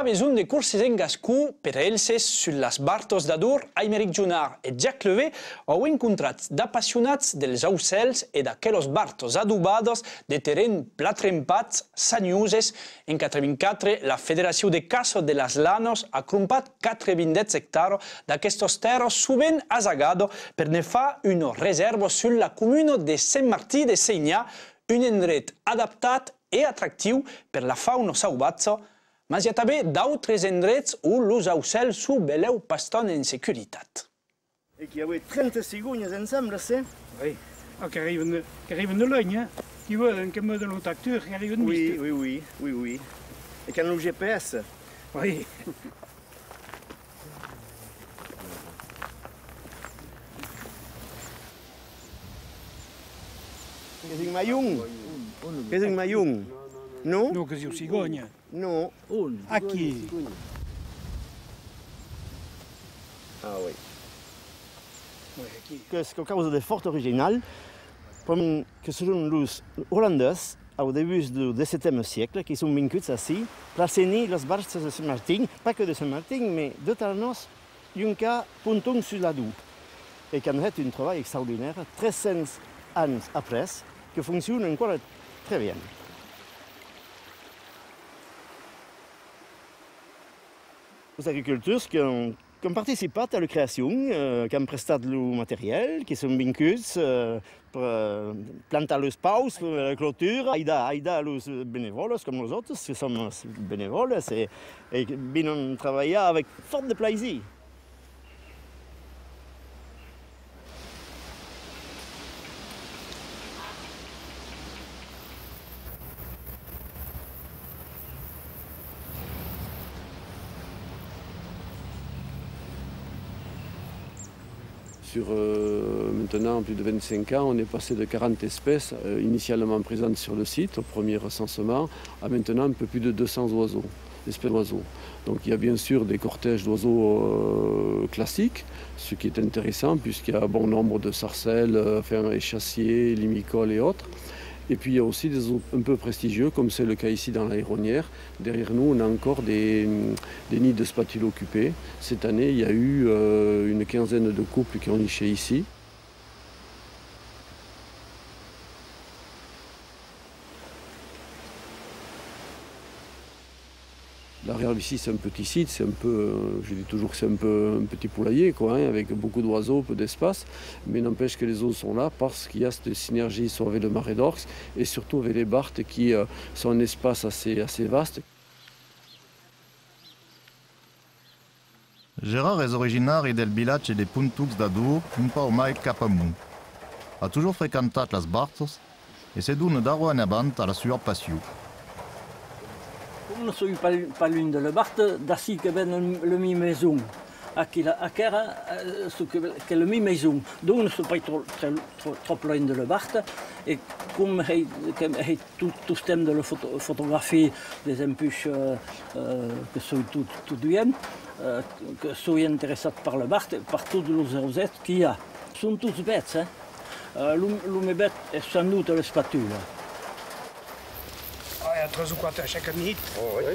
pas besoin de courses en gascú per a ells sur les bartos d'Adur, Aymeric Junard et Jacques Levé heu encontrat d'apassionats dels aucels e d'aquelos bartos adubados de terreny pla trempats, sanyuses. En 84, la Federació de Caça de les Llanos ha crompat 420 hectares d'aquestos terres sovint azagado per ne fa una reserva sur la comuna de Saint-Martí de Seignà, un endret adaptat e atractiu per la fauna salvatge, mas hi ha també d'altres endrets on els aucels s'ho veleu bastant en seguretat. Et qu'il y avait 30 cigognes ensemble, c'est? Oui, qui arrivent de l'ogne, qui me donnent le tracteur, qui arrivent de miste. Oui. Et quand le GPS? Oui. Qu'est-ce que Mayung? Qu'est-ce que Mayung? Non? Non, que c'est cigogne. Non. Aqui. Ah oui. Oui, aqui. Que c'est causa de forte original, que sont les Hollandais au début du XVIIe siècle, qui sont venus ici, placer les barques de Saint-Martin, pas que de Saint-Martin, mais de Tarnos, jusqu'à Ponton sur la Doue. Et qui a fait un travail extraordinaire, 300 ans après, qui fonctionne encore très bien. Les agriculteurs qui ont participé à la création, qui ont presté le matériel, qui sont venus pour planter les pauses, pour la clôture, aider les bénévoles comme nous autres, qui sommes bénévoles, et viennent travailler avec fort de plaisir. Sur maintenant plus de 25 ans, on est passé de 40 espèces initialement présentes sur le site au premier recensement à maintenant un peu plus de 200 oiseaux, espèces d'oiseaux. Donc il y a bien sûr des cortèges d'oiseaux classiques, ce qui est intéressant puisqu'il y a un bon nombre de sarcelles, échassiers, limicoles et autres. Et puis il y a aussi des oiseaux un peu prestigieux, comme c'est le cas ici dans l'Aéronnière. Derrière nous, on a encore des nids de spatules occupés. Cette année, il y a eu une quinzaine de couples qui ont niché ici. Derrière ici, c'est un petit site, c'est un peu, je dis toujours que c'est un peu un petit poulailler, quoi, hein, avec beaucoup d'oiseaux, peu d'espace. Mais n'empêche que les oiseaux sont là parce qu'il y a cette synergie soit avec le marais d'Orx et surtout avec les barthes qui sont un espace assez vaste. Gérard est originaire del village de Puntux d'Adur, un peu au mai cap amunt. A toujours fréquenté les bartes et s'est donné d'ara en avant à la sua passion. Non sono pas l'une de la Barte, d'ací que ven le mi maison. Aqui a Kera, que le mi maison. Donc ne sont pas trop loin de la Barte. Et comme il tout thème de la photographie des empuches que sont tout bien, que sont intéressés par la Barte, par tous les rosettes qu'il y a. Ils sont tous bêtes. L'homme bête est sans doute la spatule. Il y a 3 ou 4 à chaque nuit. Oh, oui.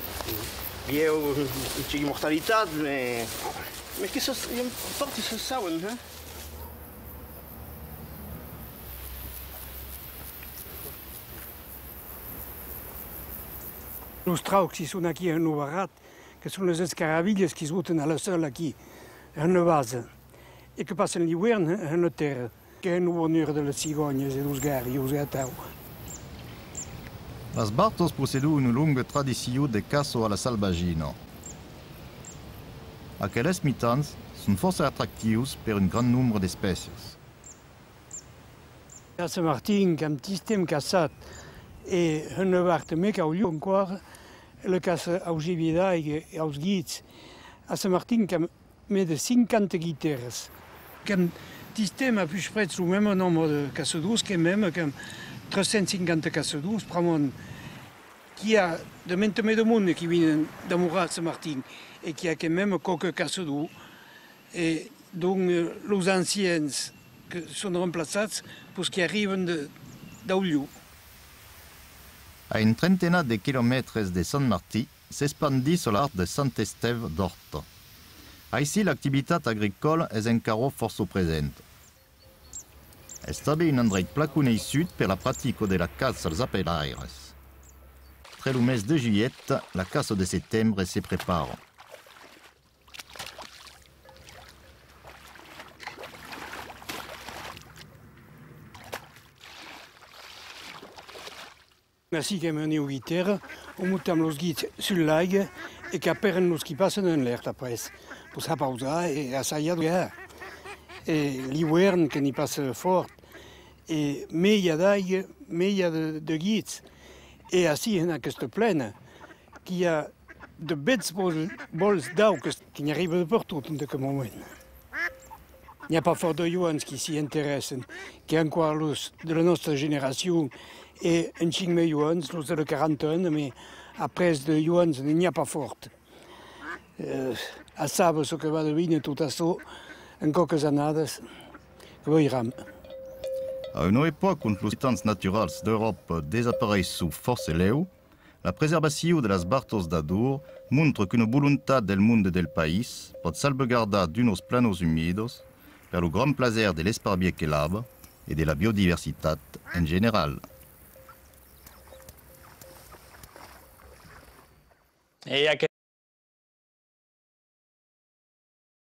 Il y a une petite mortalité, mais qu'est-ce que c'est ce sound, hein? Les strauchs qui sont ici à Novarat, que sont les escarabilles qui sont dans le sol ici, à la base, et qui passent l'hiver à la terre, qui est une bonheur de les cigognes et des gars, et des gataux. Les bartos possèdent une longue tradition de casse à la salvagino. Aquelles mitans sont fort attractives pour un grand nombre d'espèces. À Saint-Martin, comme système cassat, et un vart mec au lieu encore, le casse aux gibida et aux guides. À Saint-Martin, comme met de 50 guitares. Comme système a plus près le même nombre de casse-douce que même comme 350 casse-douce, qui a de maintenant de monde qui vient d'Amoura à Saint-Martin et qui a quand même quelques casse-douce. Et donc les anciens qui sont remplacés pour ce qui arrivent d'Aulieu. À une trentaine de kilomètres de Saint-Martí, s'expandit sur l'art de Sant Esteve d'Horta. Ici, l'activité agricole est encara força presente. Est un endroit placonei sud per la pratique de la caça als apelaires. Tre le mes de juillet, la caça de septembre se prépare. Ainsi que mené au guitare, on monte los guides sur le lac et qu'appellent los qui passent dans l'air après. Pour ça pausa et à ça y a de et l'hiverne qui n'y passe fort et mais il y a d'ail, mais il y a de guides et ainsi il y a cette plaine qui a de bêtes bols d'eau qui n'y arrivent de partout en ce moment. Il n'y a pas fort de Johannes qui s'y intéressent, qui est encore los de la notre génération et un 5 Johannes, los de 40 ans, mais après de Johannes, il n'y a pas fort. À saber ce que va devenir tout à ça, en quelques années, que verrons. À une époque où les habitants naturels d'Europe disparaissent sous force leu, la préservation de las bartos d'Adour montre qu'une volonté del monde del país pot salvaguardar d'unos planos humidos per le grand plaisir de l'esparbier que l'ave et de la biodiversité en général. Et